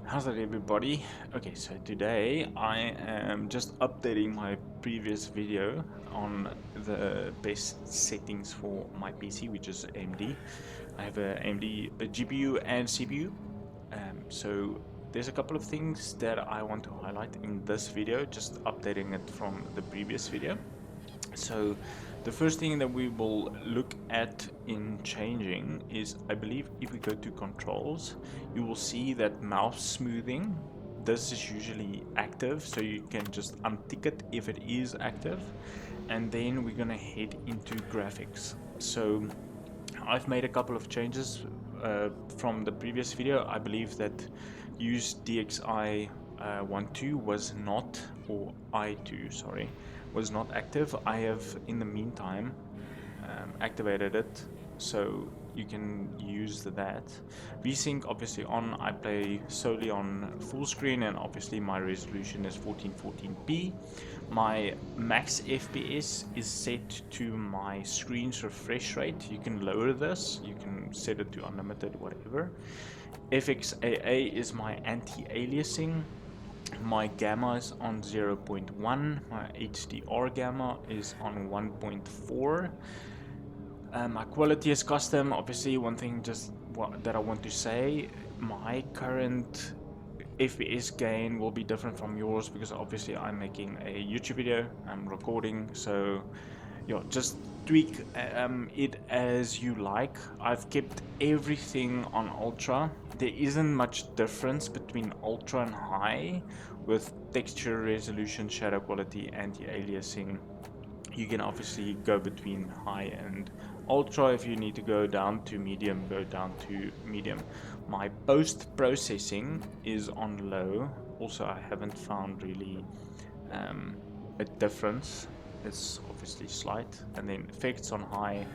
How's it, everybody? Okay, so today I am just updating my previous video on the best settings for my PC, which is AMD. I have a AMD GPU and CPU. So there's a couple of things that I want to highlight in this video, just updating it from the previous video. So the first thing that we will look at in changing is, I believe if we go to controls, you will see that mouse smoothing, this is usually active, so you can just untick it if it is active. And then we're gonna head into graphics. So I've made a couple of changes from the previous video. I believe that use DXI 1.2 was not, or I2, sorry, was not active. I have, in the meantime, activated it, so you can use that. VSync obviously on. I play solely on full screen, and obviously my resolution is 1440p. My max FPS is set to my screen's refresh rate. You can lower this, you can set it to unlimited, whatever. FXAA is my anti-aliasing. My gamma is on 0.1. My HDR gamma is on 1.4. My quality is custom. Obviously, one thing just that I want to say, my current FPS gain will be different from yours, because obviously I'm making a YouTube video, I'm recording, so yeah, just tweak it as you like. I've kept everything on ultra. There isn't much difference between ultra and high with texture, resolution, shadow quality, anti-aliasing. You can obviously go between high and ultra. If you need to go down to medium, go down to medium. My post processing is on low. Also, I haven't found really a difference. It's obviously slight. And then effects on high,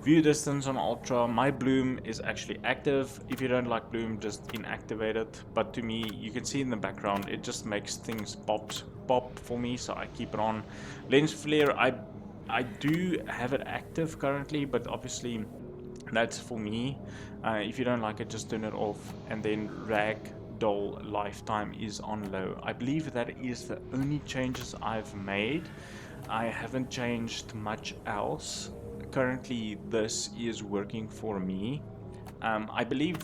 view distance on ultra. My bloom is actually active. If you don't like bloom, just inactivate it. But to me, you can see in the background, it just makes things pop for me, so I keep it on. Lens flare, I do have it active currently, but obviously that's for me. If you don't like it, just turn it off. And then ragdoll lifetime is on low. I believe that is the only changes I've made. I haven't changed much else. Currently this is working for me. I believe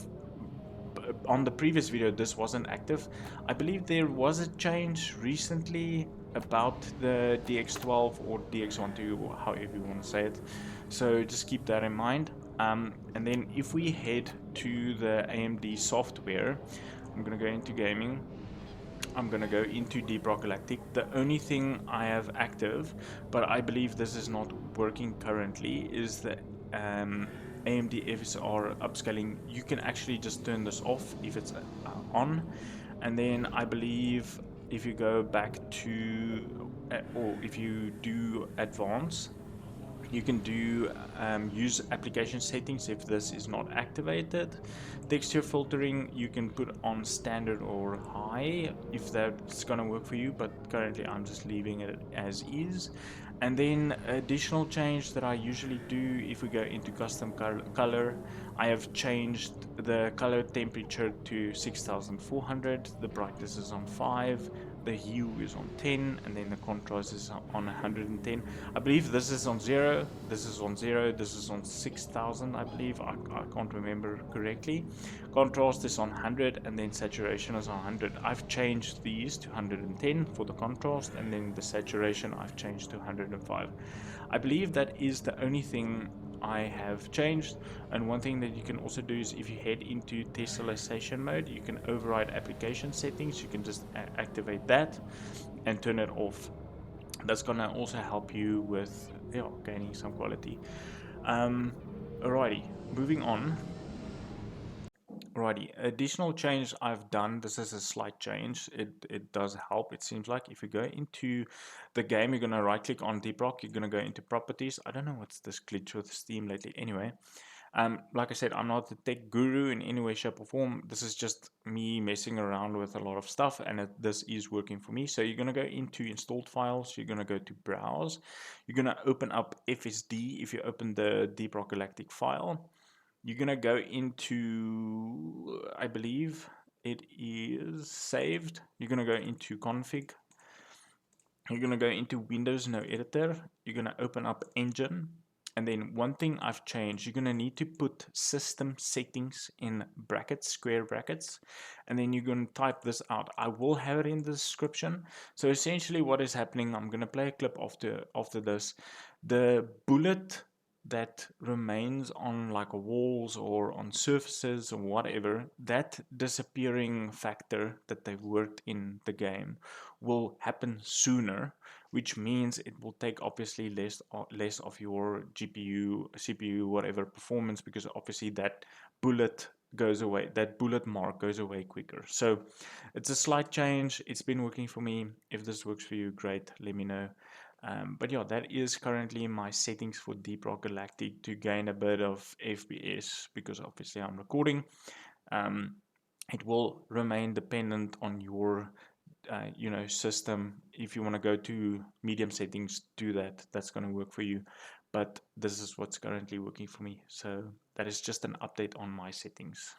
on the previous video this wasn't active. I believe there was a change recently about the DX12 or DX12, or however you want to say it, so just keep that in mind. And then if we head to the AMD software, I'm gonna go into gaming. I'm gonna go into Deep Rock Galactic. The only thing I have active, but I believe this is not working currently, is the AMD FSR upscaling. You can actually just turn this off if it's on. And then I believe if you go back to, or if you do advance, you can do use application settings if this is not activated. Texture filtering, you can put on standard or high if that's gonna work for you, but currently I'm just leaving it as is. And then additional change that I usually do, if we go into custom color, I have changed the color temperature to 6400, the brightness is on 5, the hue is on 10, and then the contrast is on 110. I believe this is on 0, this is on 0, this is on 6000, I believe. I can't remember correctly. Contrast is on 100, and then saturation is on 100. I've changed these to 110 for the contrast, and then the saturation I've changed to 105. I believe that is the only thing I have changed. And one thing that you can also do is, if you head into tessellation mode, you can override application settings. You can just activate that and turn it off. That's gonna also help you with gaining some quality. Alrighty, moving on. Alrighty, additional change I've done, this is a slight change, it does help, it seems like. If you go into the game, you're going to right click on Deep Rock, you're going to go into properties. I don't know what's this glitch with Steam lately. Anyway, like I said, I'm not the tech guru in any way, shape or form. This is just me messing around with a lot of stuff, and this is working for me. So you're going to go into installed files, you're going to go to browse, you're going to open up FSD. If you open the Deep Rock Galactic file, you're gonna go into, I believe, it is saved, you're going to go into config. You're going to go into Windows No Editor. You're going to open up Engine. And then one thing I've changed, you're going to need to put system settings in brackets, square brackets. And then you're going to type this out. I will have it in the description. So essentially what is happening, I'm going to play a clip after this. The bullet that remains on like walls or on surfaces or whatever, that disappearing factor that they've worked in the game will happen sooner, which means it will take obviously less of your GPU, CPU, whatever performance, because obviously that bullet goes away, that bullet mark goes away quicker. So it's a slight change. It's been working for me. If this works for you, great, let me know. But yeah, that is currently my settings for Deep Rock Galactic to gain a bit of FPS, because obviously I'm recording. It will remain dependent on your system. If you want to go to medium settings, do that. That's going to work for you. But this is what's currently working for me. So that is just an update on my settings.